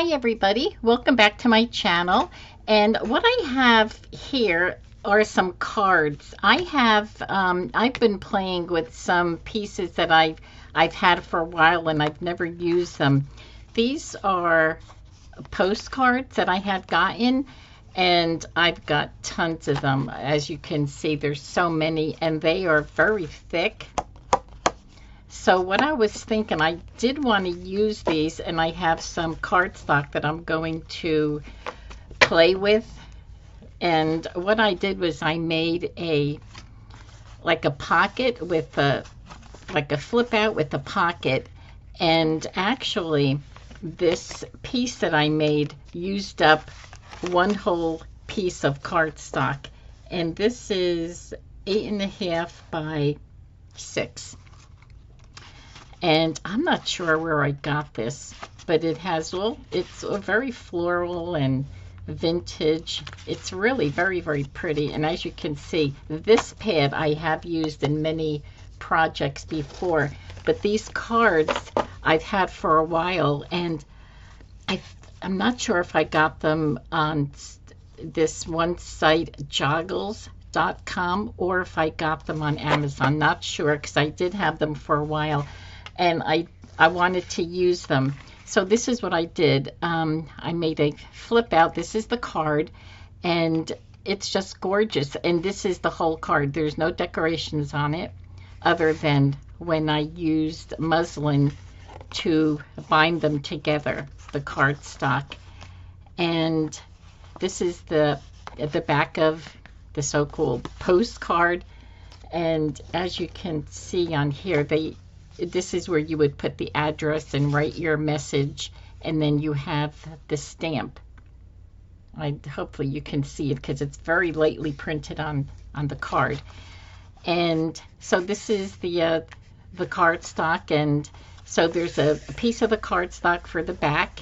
Hi everybody, welcome back to my channel. And what I have here are some cards. I've been playing with some pieces that I've had for a while and I've never used them. These are postcards that I had gotten, and I've got tons of them. As you can see, there's so many and they are very thick. So what I was thinking, I did want to use these, and I have some cardstock that I'm going to play with. And what I did was I made like a pocket with like a flip out with a pocket. And actually, this piece that I made used up one whole piece of cardstock. And this is 8.5 by 6. And I'm not sure where I got this, but it's a very floral and vintage. It's really very, very pretty. And as you can see, this pad I have used in many projects before, but these cards I've had for a while, and I'm not sure if I got them on this one site, joggles.com, or if I got them on Amazon. Not sure, because I did have them for a while and I wanted to use them. So this is what I did. I made a flip out. This is the card, and it's just gorgeous. And this is the whole card. There's no decorations on it other than when I used muslin to bind them together, the cardstock. And this is the back of the so-called postcard. And as you can see on here, this is where you would put the address and write your message, and then you have the stamp. Hopefully you can see it because it's very lightly printed on the card. And so this is the cardstock, and so there's a piece of the cardstock for the back,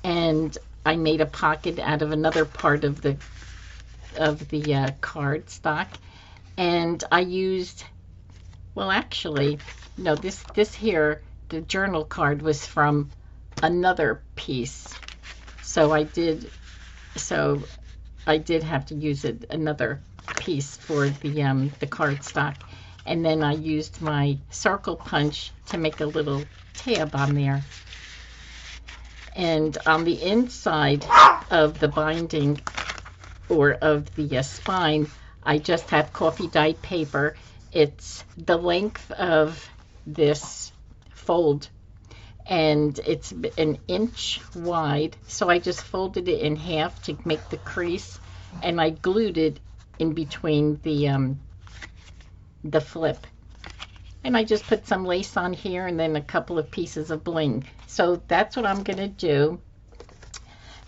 and I made a pocket out of another part of the cardstock, and I used, well, actually, no, this here, the journal card was from another piece. So I did have to use another piece for the cardstock. And then I used my circle punch to make a little tab on there. And on the inside of the binding, or of the spine, I just have coffee dyed paper. It's the length of this fold, and it's an inch wide, so I just folded it in half to make the crease, and I glued it in between the flip, and I just put some lace on here and then a couple of pieces of bling. So that's what I'm gonna do.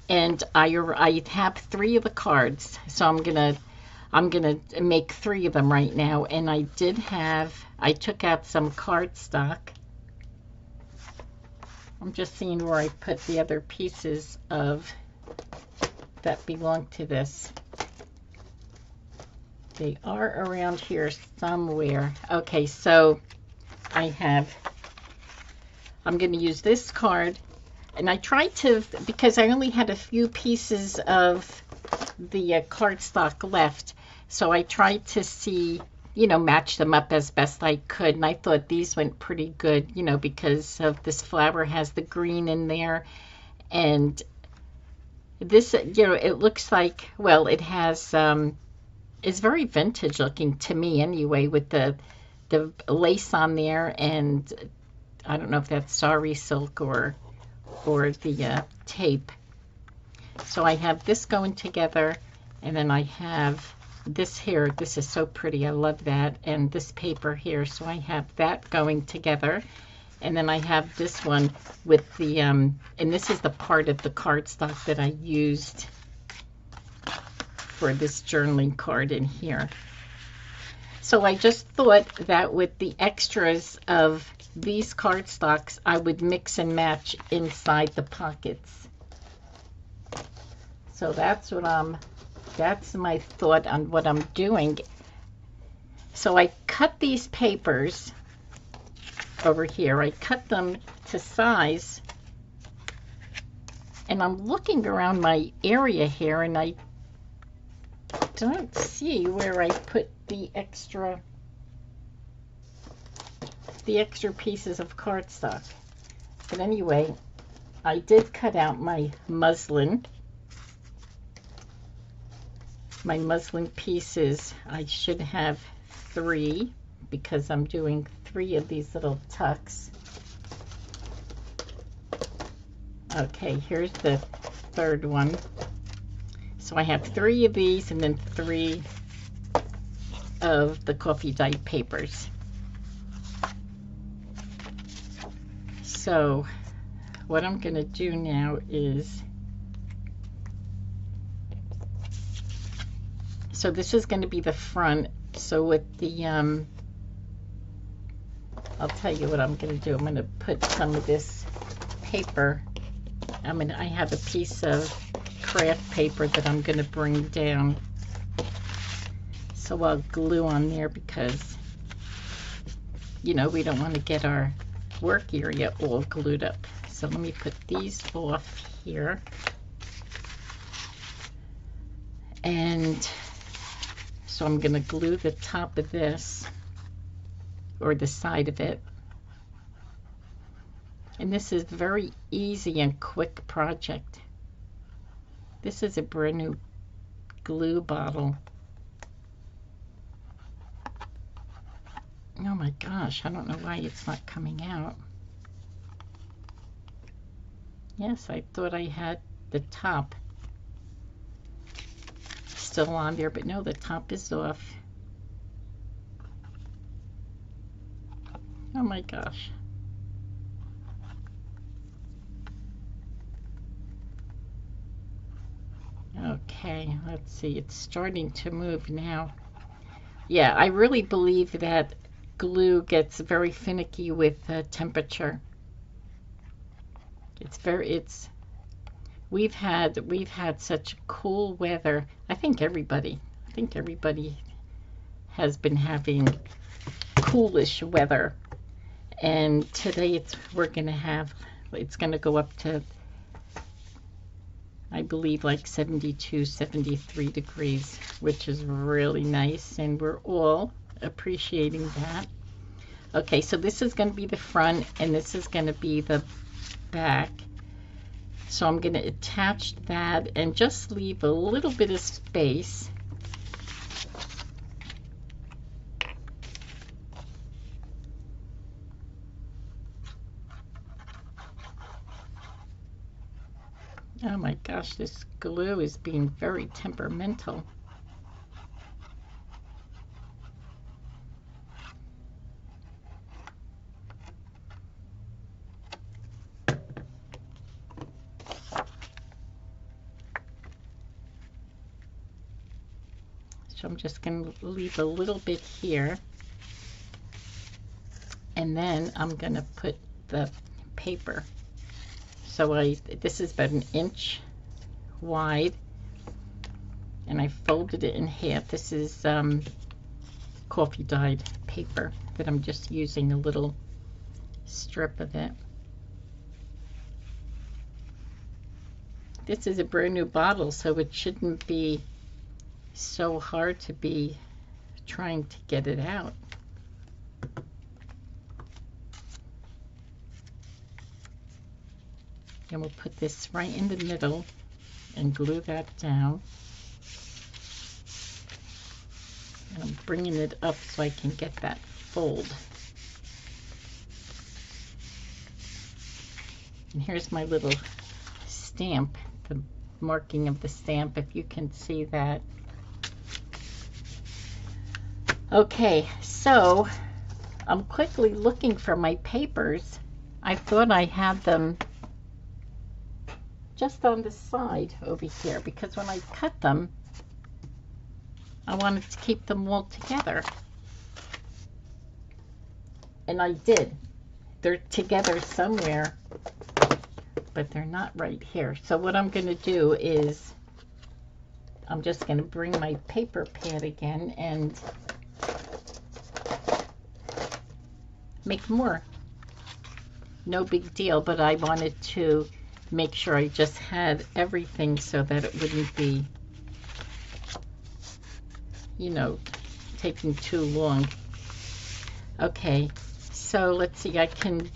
And I have 3 of the cards, so I'm gonna make 3 of them right now. And I took out some cardstock. I'm just seeing where I put the other pieces that belong to this. They are around here somewhere. Okay, so I'm going to use this card, and I tried to, because I only had a few pieces of the cardstock left, so I tried to see, match them up as best I could. And I thought these went pretty good, because of this flower has the green in there. And this, it looks like, well, it has, it's very vintage looking to me anyway, with the lace on there. And I don't know if that's sari silk or the tape. So I have this going together, and then I have this here. This is so pretty. I love that. And this paper here. So I have that going together. And then I have this one with the, and this is the part of the cardstock that I used for this journaling card in here. So I just thought that with the extras of these cardstocks, I would mix and match inside the pockets. So that's my thought on what I'm doing. So I cut these papers over here. I cut them to size, And I'm looking around my area here, and I don't see where I put the extra pieces of cardstock. But anyway, I did cut out my muslin. My muslin pieces, I should have 3 because I'm doing 3 of these little tucks. Okay, here's the third one. So I have 3 of these and then 3 of the coffee dyed papers. So what I'm going to do now is, so this is going to be the front. So with the, I'll tell you what I'm going to do. I'm going to put some of this paper. I have a piece of craft paper that I'm going to bring down. So I'll glue on there because, you know, we don't want to get our work area all glued up. So let me put these off here. And so I'm going to glue the top of this, or the side of it. And this is very easy and quick project. This is a brand new glue bottle. Oh my gosh, I don't know why it's not coming out. Yes, I thought I had the top still on there, but no, the top is off. Oh my gosh. Okay, let's see, it's starting to move now. Yeah, I really believe that glue gets very finicky with temperature. We've had such cool weather. I think everybody has been having coolish weather. And today it's going to go up to, I believe, like 72, 73 degrees, which is really nice, and we're all appreciating that. Okay, so this is going to be the front, and this is going to be the back. So I'm going to attach that and just leave a little bit of space. Oh my gosh, this glue is being very temperamental. So I'm just going to leave a little bit here. And then I'm going to put the paper. So this is about 1 inch wide, and I folded it in half. This is coffee dyed paper that I'm just using a little strip of it. This is a brand new bottle, so it shouldn't be so hard to be trying to get it out. And we'll put this right in the middle and glue that down. And I'm bringing it up so I can get that fold. And here's my little stamp, the marking of the stamp, if you can see that. Okay, so I'm quickly looking for my papers. I thought I had them just on the side over here, because when I cut them, I wanted to keep them all together. And I did. They're together somewhere, but they're not right here. So what I'm going to do is I'm just going to bring my paper pad again and make more. No big deal, but I wanted to make sure I just had everything so that it wouldn't be, you know, taking too long. Okay, so let's see, I can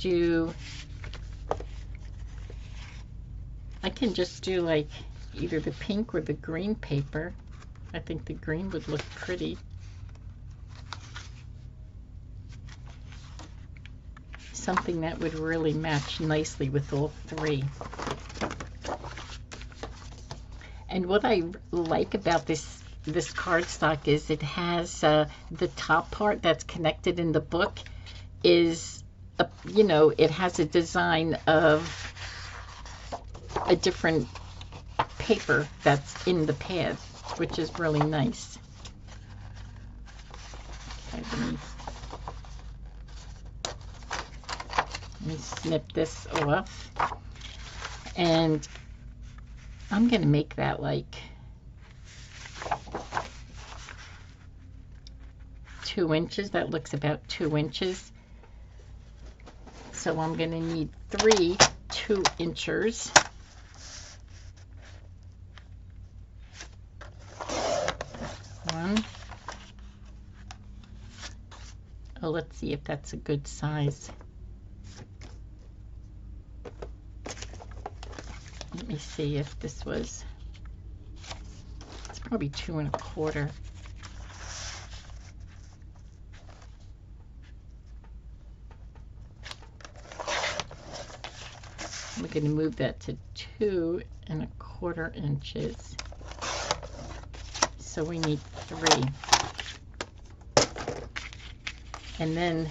just do like either the pink or the green paper. I think the green would look pretty. Something that would really match nicely with all three. And what I like about this cardstock is it has the top part that's connected in the book is, you know, it has a design of a different paper that's in the pad, which is really nice. Okay, let me snip this off, and I'm going to make that like 2 inches. That looks about 2 inches. So I'm going to need 3 2-inchers. One. Oh, let's see if that's a good size. Let me see if this was, it's probably 2 1/4. We're going to move that to 2 1/4 inches. So we need 3. And then,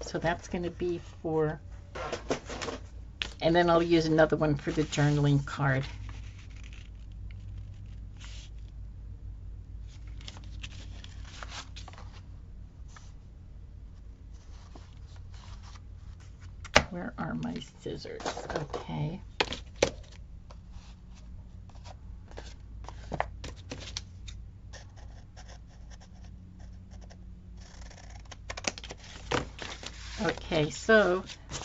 so that's going to be for, and then I'll use another one for the journaling card. Where are my scissors? Okay. Okay, so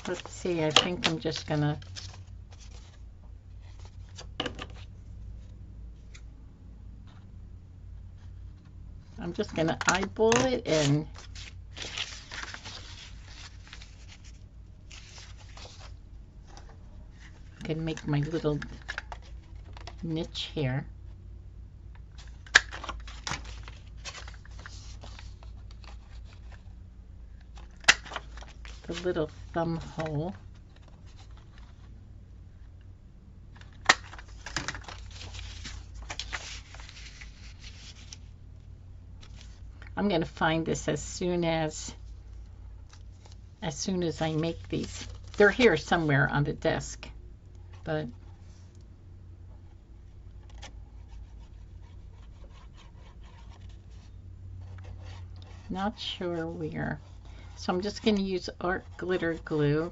let's see, I think I'm just gonna eyeball it and I can make my little niche here. The little thumb hole. I'm going to find this as soon as I make these. They're here somewhere on the desk, but not sure where. So I'm just going to use art glitter glue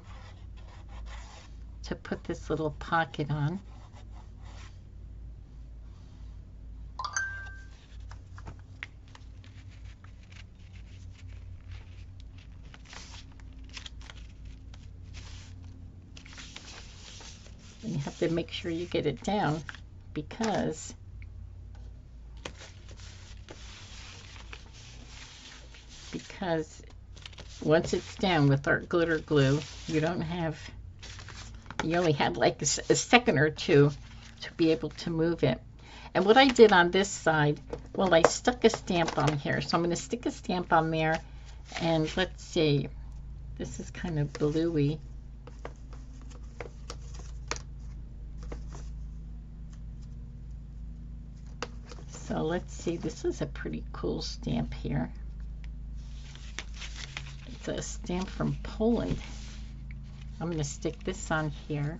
to put this little pocket on. And you have to make sure you get it down because once it's down with art glitter glue, you only have like a second or two to be able to move it. And what I did on this side, well, I stuck a stamp on here. So I'm going to stick a stamp on there. And let's see, this is kind of bluey. So let's see, this is a pretty cool stamp here. It's a stamp from Poland. I'm going to stick this on here.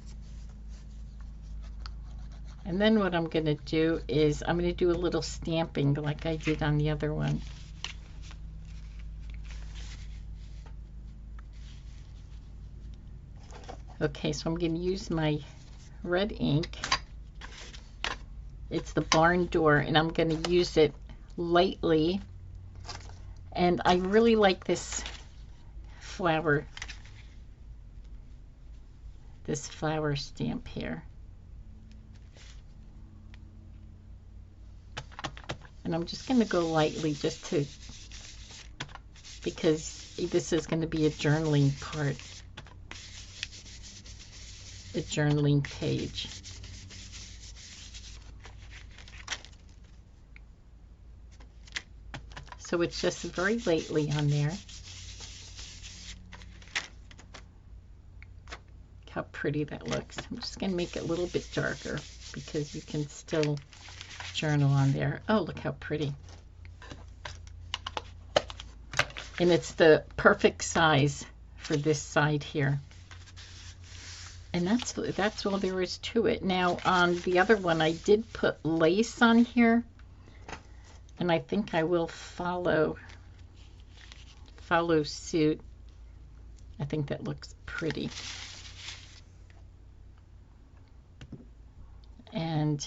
And then what I'm going to do is I'm going to do a little stamping like I did on the other one. Okay, so I'm going to use my red ink. It's the barn door, and I'm going to use it lightly. And I really like this flower this flower stamp here. And I'm just going to go lightly just to, because this is going to be a journaling part, a journaling page. So it's just very lightly on there. Look how pretty that looks. I'm just going to make it a little bit darker because you can still journal on there. Oh, look how pretty. And it's the perfect size for this side here. And that's all there is to it. Now on the other one I did put lace on here, and I think I will follow suit. I think that looks pretty. And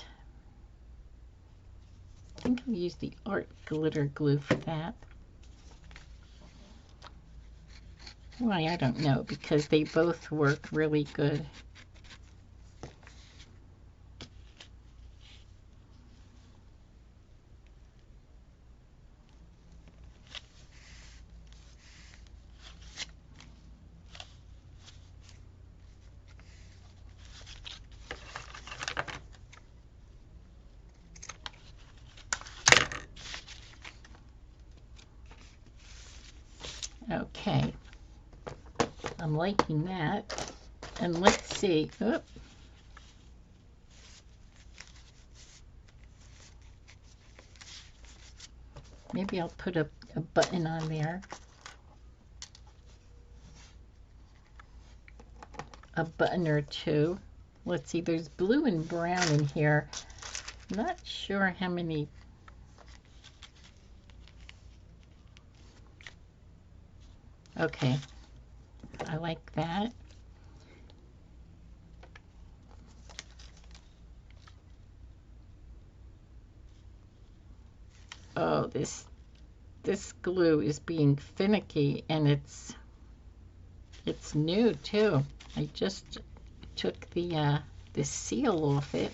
I think I'll use the art glitter glue for that. Why, I don't know, because they both work really good. Okay, I'm liking that. And let's see. Oop. Maybe I'll put a button on there. A button or two. Let's see, there's blue and brown in here. Not sure how many. Okay, I like that. Oh, this glue is being finicky, and it's new too. I just took the seal off it.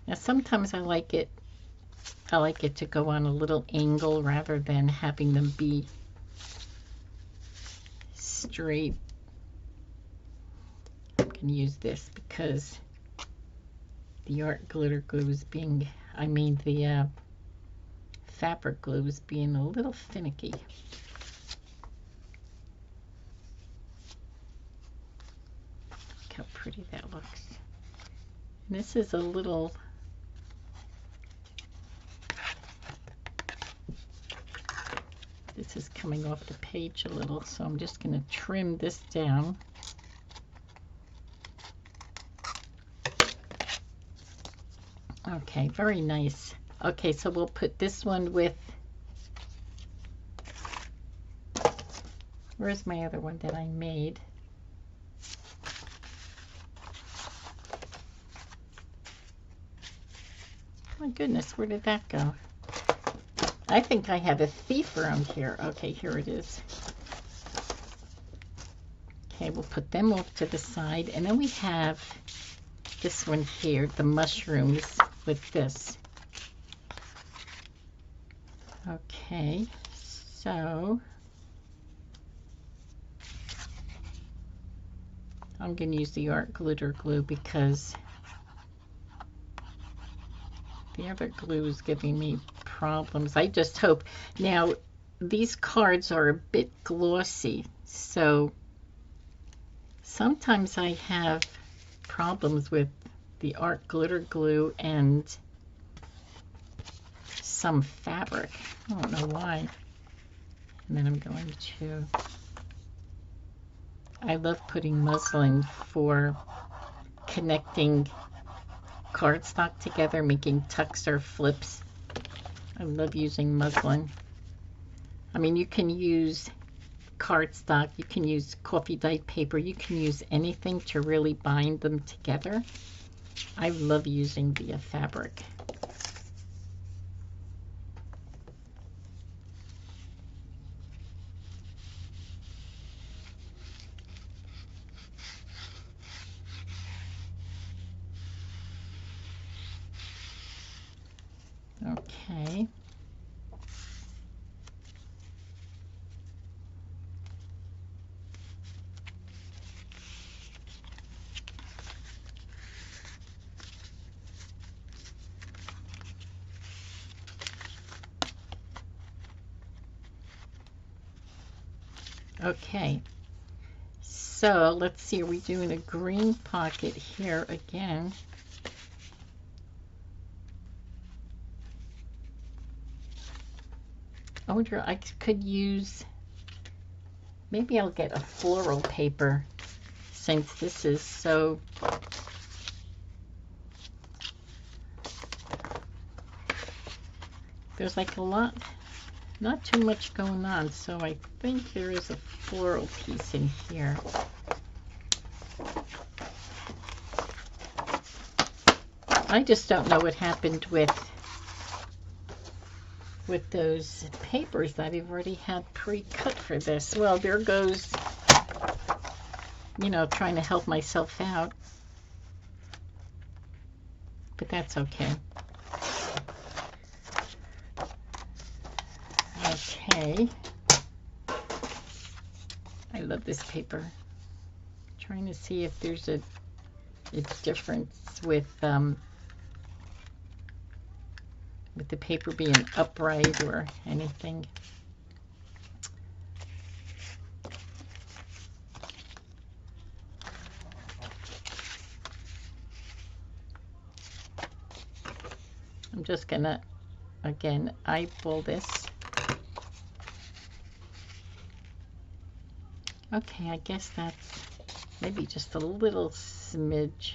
Now sometimes I like it to go on a little angle rather than having them be straight. I'm going to use this because the art glitter glue is being, the fabric glue is being a little finicky. Look how pretty that looks. And this is a little, this is coming off the page a little, so I'm just going to trim this down. Okay, very nice. Okay, so we'll put this one with, where's my other one that I made? My goodness, where did that go? I think I have a thief around here. Okay, here it is. Okay, we'll put them off to the side. And then we have this one here, the mushrooms with this. Okay, so I'm going to use the art glitter glue because the other glue is giving me problems. I just hope. Now, these cards are a bit glossy, so sometimes I have problems with the art glitter glue and some fabric. I don't know why. And then I'm going to, I love putting muslin for connecting cardstock together, making tucks or flips. I love using muslin. I mean, you can use cardstock, you can use coffee dyed paper, you can use anything to really bind them together. I love using the fabric. Okay. Okay. So let's see, are we doing a green pocket here again? I wonder, I could use, maybe I'll get a floral paper since this is so, there's like a lot, not too much going on, so I think there is a floral piece in here. I just don't know what happened with those papers that I've already had pre-cut for this. Well, there goes, you know, trying to help myself out. But that's okay. Okay. I love this paper. Trying to see if there's a difference with the paper being upright or anything. I'm just gonna, again, eyeball this. Okay, I guess that's maybe just a little smidge.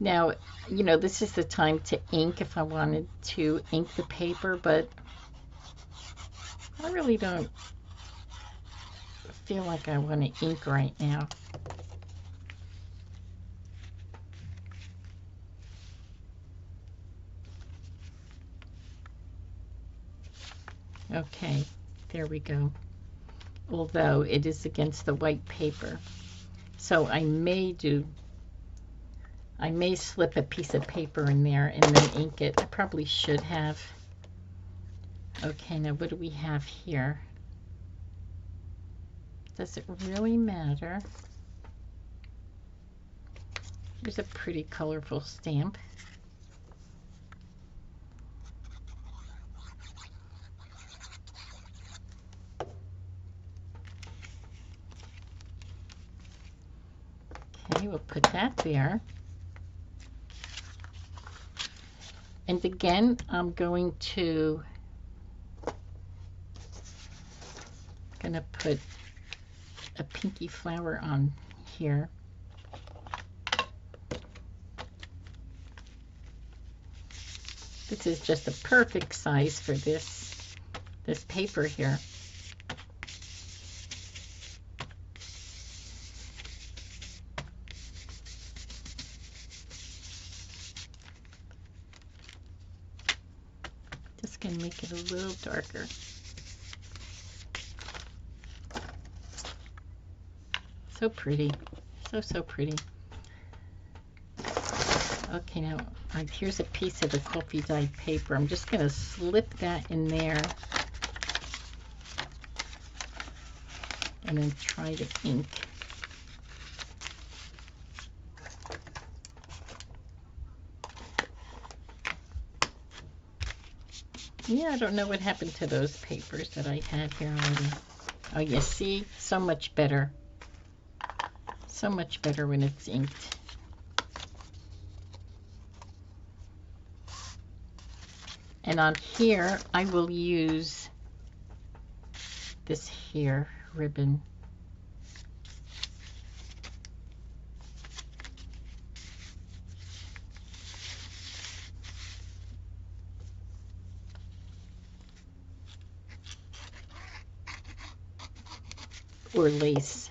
Now, you know, this is the time to ink if I wanted to ink the paper, but I really don't feel like I want to ink right now. Okay, there we go. Although it is against the white paper. So I may slip a piece of paper in there and then ink it. I probably should have. Okay, now what do we have here? Does it really matter? Here's a pretty colorful stamp. Okay, we'll put that there. And again, I'm going to put a pinky flower on here. This is just a perfect size for this paper here. Just gonna make it a little darker. So pretty, so pretty. Okay, now here's a piece of the coffee dyed paper. I'm just gonna slip that in there and then try to ink. Yeah, I don't know what happened to those papers that I had here already. Oh, you see? So much better. So much better when it's inked. And on here, I will use this here ribbon. or lace.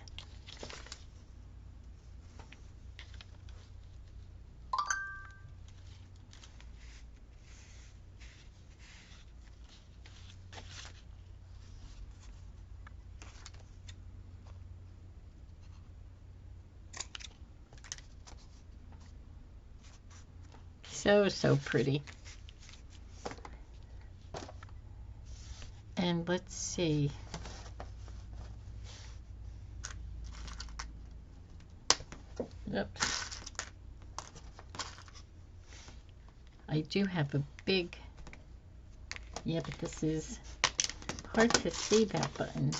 So pretty. And let's see. Oops. I do have a big, yeah, but this is hard to see that button.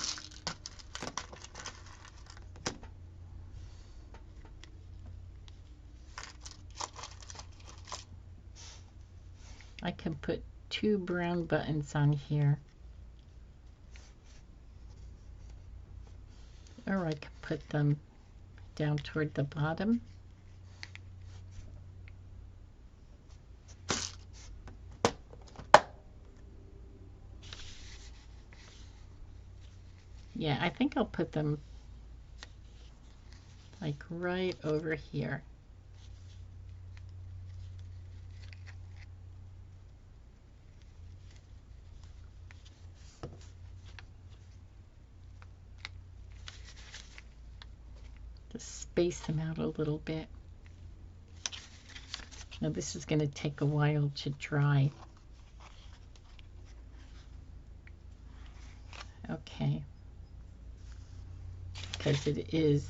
I can put 2 brown buttons on here. Or I can put them down toward the bottom. Yeah, I think I'll put them like right over here. Just space them out a little bit. Now this is going to take a while to dry. Okay. Because it is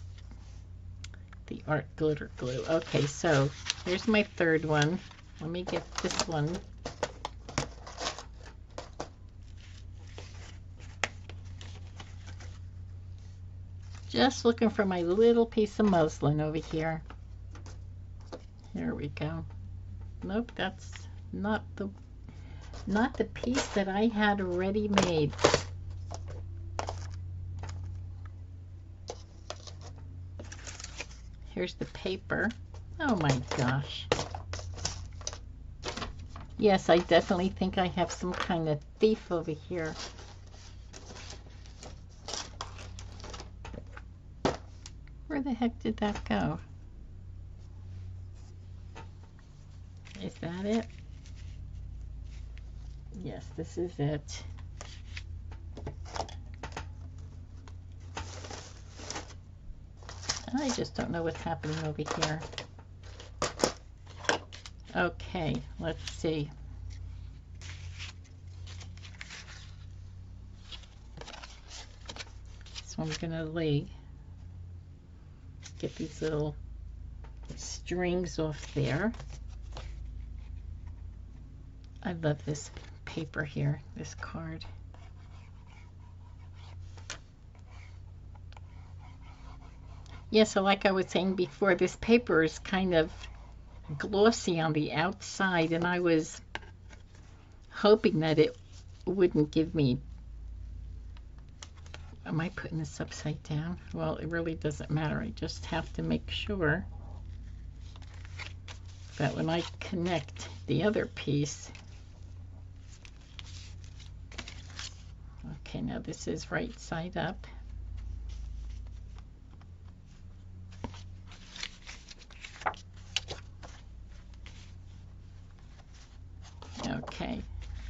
the art glitter glue. Okay, so here's my third one. Let me get this one. Just looking for my little piece of muslin over here. Here we go. Nope, that's not the piece that I had already made. Here's the paper. Oh my gosh. Yes, I definitely think I have some kind of thief over here. Where the heck did that go? Is that it? Yes, this is it. I just don't know what's happening over here. Okay, let's see. So I'm gonna get these little strings off there. I love this paper here, this card. Yeah, so like I was saying before, this paper is kind of glossy on the outside, and I was hoping that it wouldn't give me... Am I putting this upside down? Well, it really doesn't matter. I just have to make sure that when I connect the other piece... Okay, now this is right side up. Okay,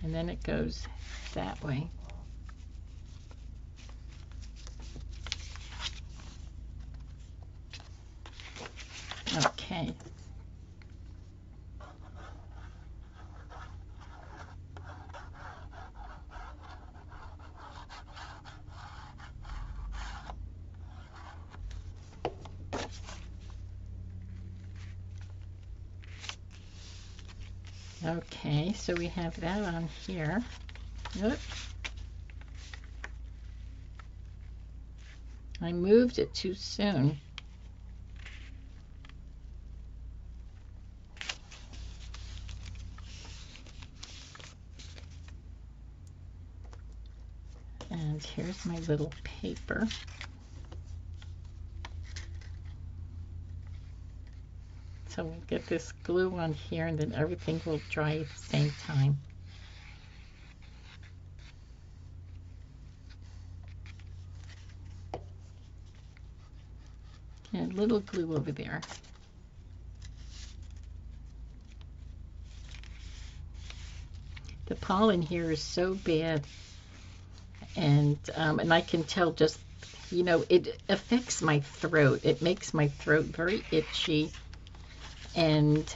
and then it goes that way. Okay. Okay, so we have that on here. Oops. I moved it too soon. And here's my little paper. So we'll get this glue on here, and then everything will dry at the same time. And a little glue over there. The pollen here is so bad, and I can tell just, you know, it affects my throat. It makes my throat very itchy, and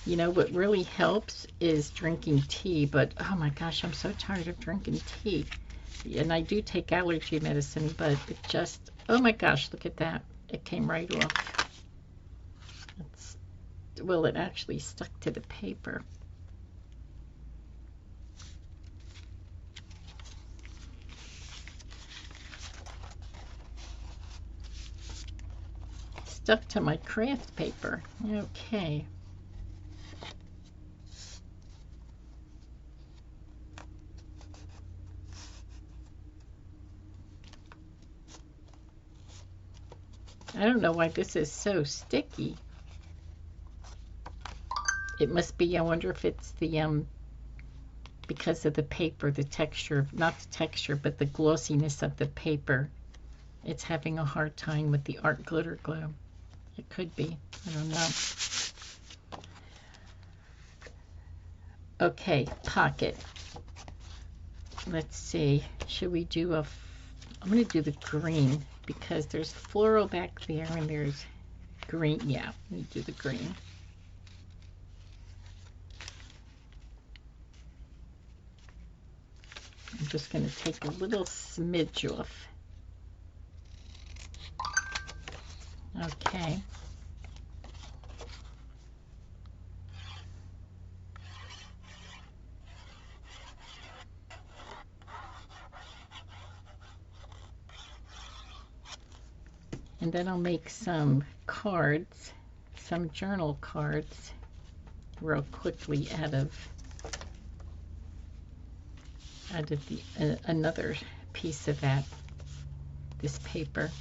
you know what really helps is drinking tea. But oh my gosh, I'm so tired of drinking tea. And I do take allergy medicine, but it just, oh my gosh, look at that. It came right off. Well, it actually stuck to the paper. Stuck to my craft paper. Okay. I don't know why this is so sticky. It must be, I wonder if it's the, because of the paper, the texture, not the texture, but the glossiness of the paper. It's having a hard time with the art glitter glue. It could be, I don't know. Okay, pocket. Let's see, should we do I'm going to do the green because there's floral back there and there's green. Yeah, let me do the green. I'm just going to take a little smidge off. Okay. And then I'll make some cards, some journal cards, real quickly out of the another piece of this paper.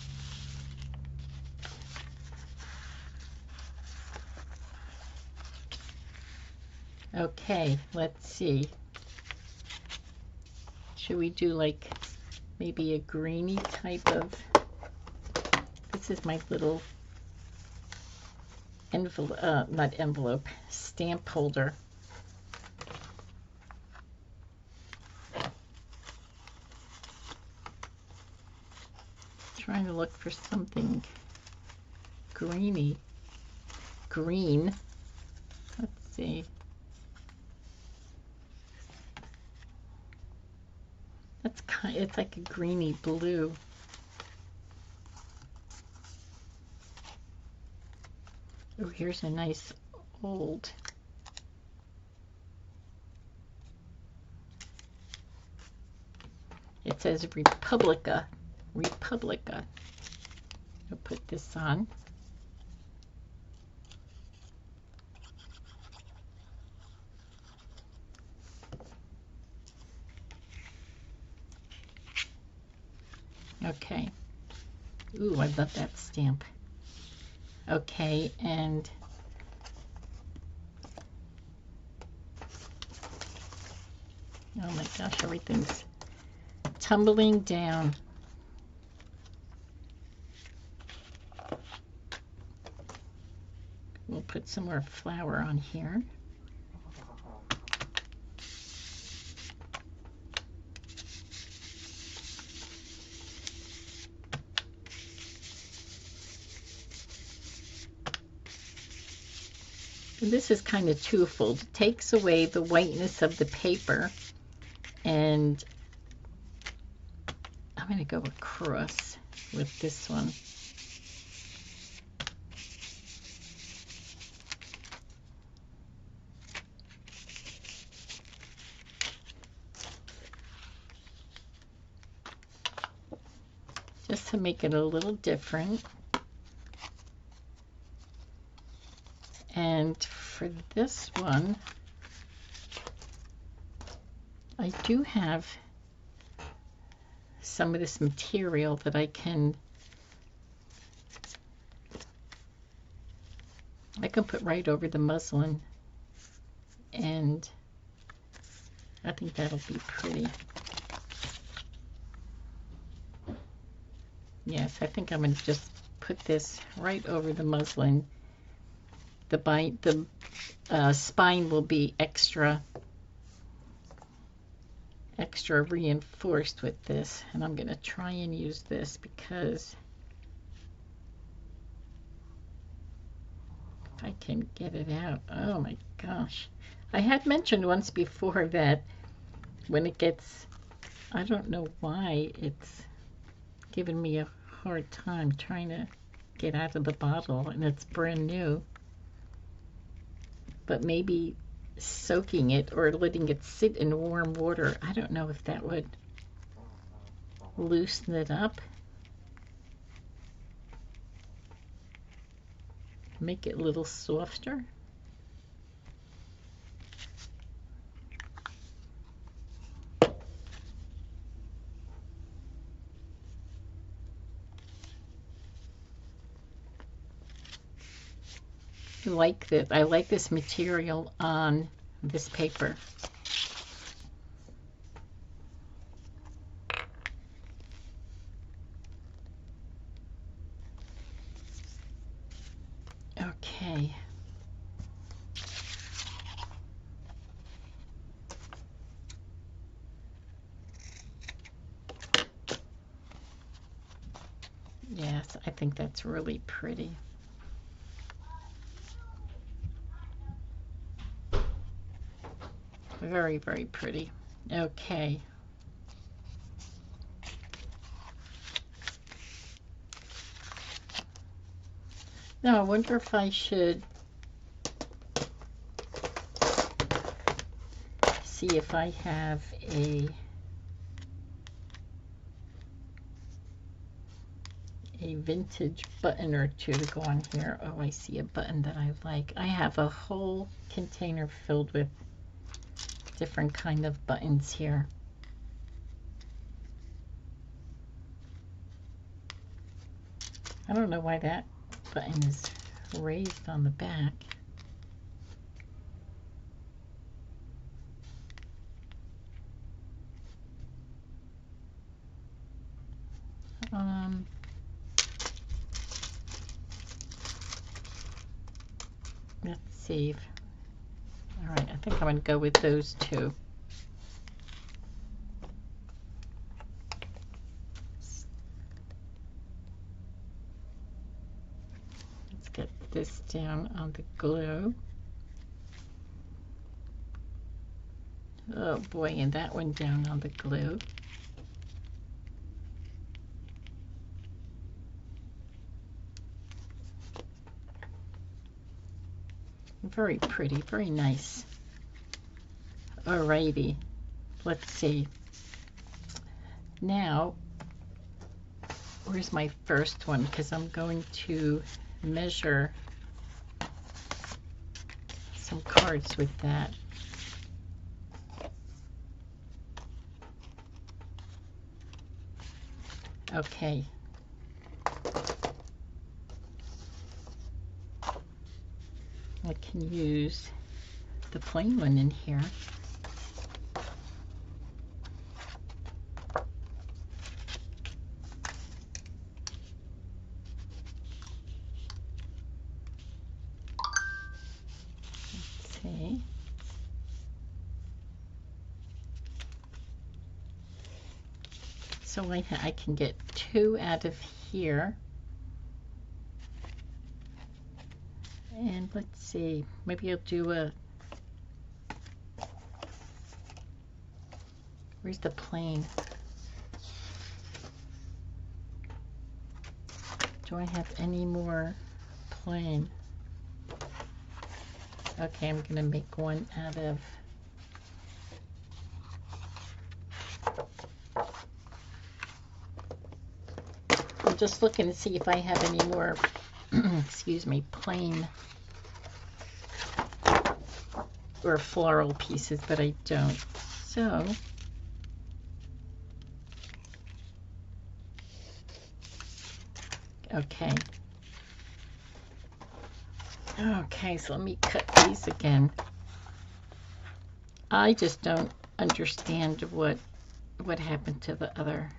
Okay, let's see. Should we do like maybe a greeny type of, this is my little envelope, not envelope, stamp holder. Trying to look for something green. Let's see. It's like a greeny blue. Oh, here's a nice old. It says Republica. I'll put this on. Okay. Ooh, I love that stamp. Okay, and oh my gosh, everything's tumbling down. We'll put some more flour on here. And this is kind of twofold. It takes away the whiteness of the paper, and I'm going to go across with this one. Just to make it a little different. And for this one, I do have some of this material that I can put right over the muslin, and I think that'll be pretty. Yes, I think I'm going to just put this right over the muslin. The spine will be extra reinforced with this, and I'm going to try and use this because if I can get it out. Oh my gosh. I had mentioned once before that when it gets, I don't know why it's giving me a hard time trying to get out of the bottle, and it's brand new. But maybe soaking it or letting it sit in warm water, I don't know if that would loosen it up, make it a little softer. I like this material on this paper. Okay. Yes, I think that's really pretty. Very, very pretty. Okay. Now, I wonder if I should see if I have a vintage button or two to go on here. Oh, I see a button that I like. I have a whole container filled with different kind of buttons here. I don't know why that button is raised on the back. Let's see. All right, I think I'm going to go with those two. Let's get this down on the glue. Oh boy, and that one down on the glue. Very pretty, very nice. Alrighty, let's see. Now, where's my first one? Because I'm going to measure some cards with that. Okay. I can use the plain one in here. Let's see. So I can get two out of here. And let's see, maybe I'll do a, where's the plain? Do I have any more plain? Okay, I'm gonna make one out of, I'm just looking to see if I have any more, excuse me, plain or floral pieces, but I don't. So okay. Okay, so let me cut these again. I just don't understand what happened to the other.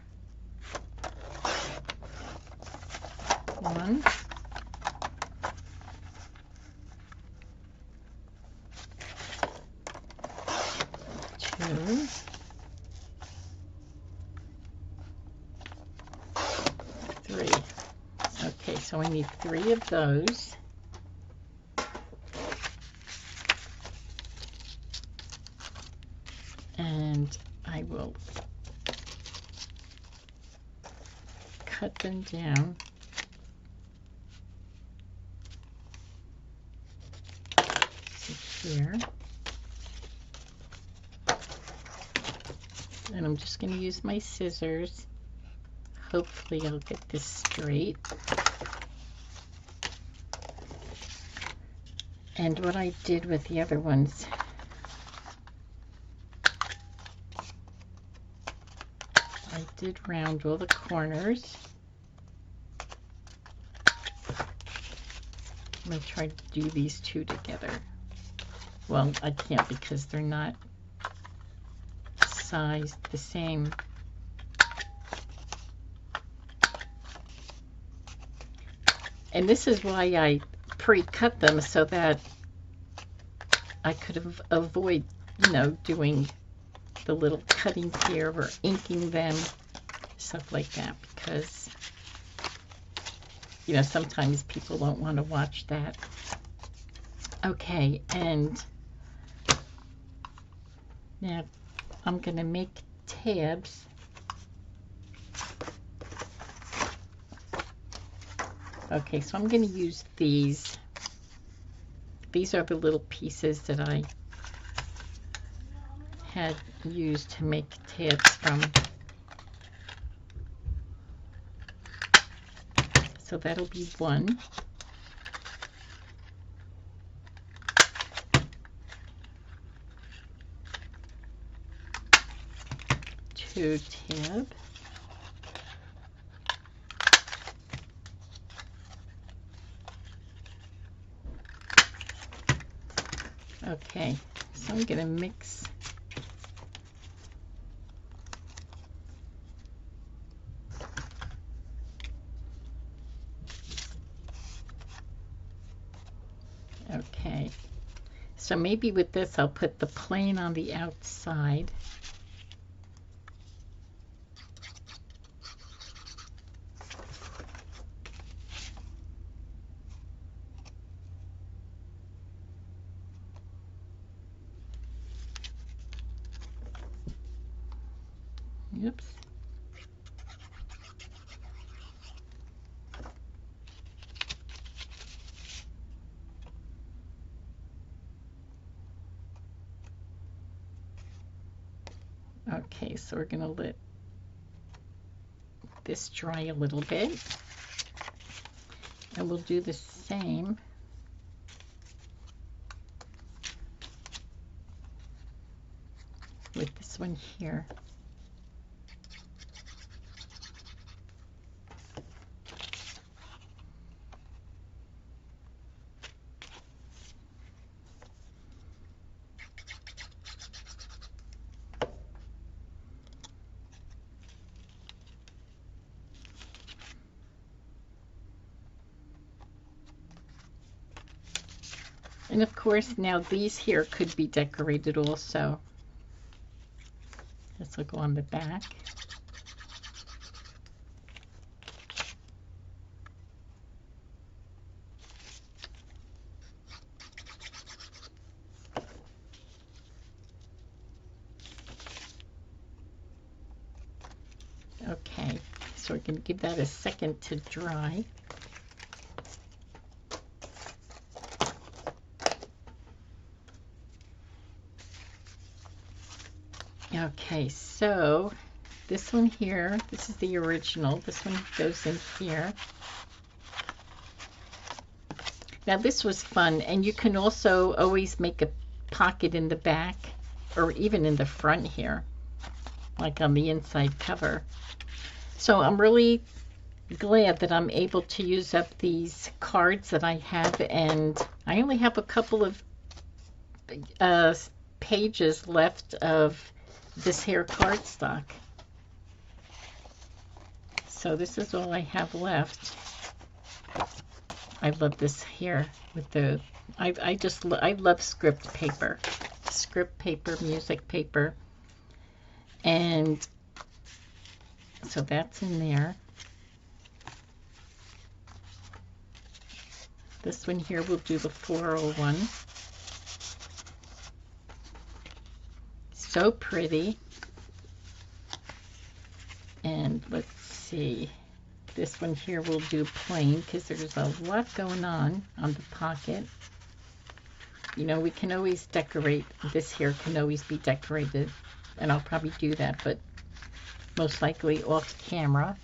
1, 2, 3. Okay, so I need 3 of those. And I will cut them down. Here. And I'm just going to use my scissors. Hopefully I'll get this straight. And what I did with the other ones, I did round all the corners. I'm going to try to do these two together. Well, I can't because they're not sized the same. And this is why I pre-cut them, so that I could avoid, doing the little cutting here or inking them, stuff like that, because, sometimes people don't want to watch that. Okay, and now I'm going to make tabs. Okay, so I'm going to use these. These are the little pieces that I had used to make tabs from. So that'll be 1. 2 tab. Okay, so I'm going to mix. Okay, so maybe with this I'll put the plain on the outside. Oops. Okay, so we're going to let this dry a little bit. And we'll do the same with this one here. And of course, now these here could be decorated also. This will go on the back. Okay, so we're going to give that a second to dry. Okay, so this one here, this is the original. This one goes in here. Now this was fun, and you can also always make a pocket in the back or even in the front here, like on the inside cover. So I'm really glad that I'm able to use up these cards that I have, and I only have a couple of pages left of this here cardstock. So this is all I have left. I love this here with the, I love script paper, music paper. And so that's in there. This one here, we'll do the floral one. So pretty. And let's see. This one here we'll do plain because there's a lot going on the pocket. You know, we can always decorate. This here can always be decorated. And I'll probably do that, but most likely off camera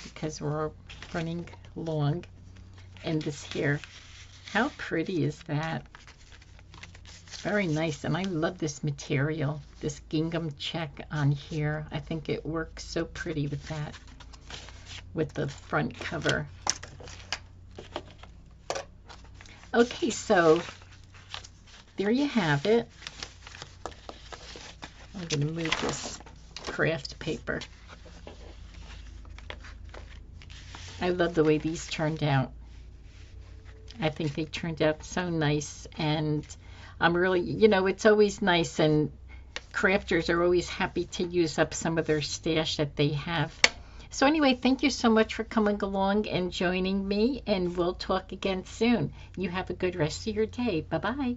because we're running long. And this here, how pretty is that? Very nice, and I love this material, this gingham check on here. I think it works so pretty with that, with the front cover. Okay, so there you have it. I'm going to move this craft paper. I love the way these turned out. I think they turned out so nice, and I'm really, you know, it's always nice, and crafters are always happy to use up some of their stash that they have. So anyway, thank you so much for coming along and joining me, and we'll talk again soon. You have a good rest of your day. Bye-bye.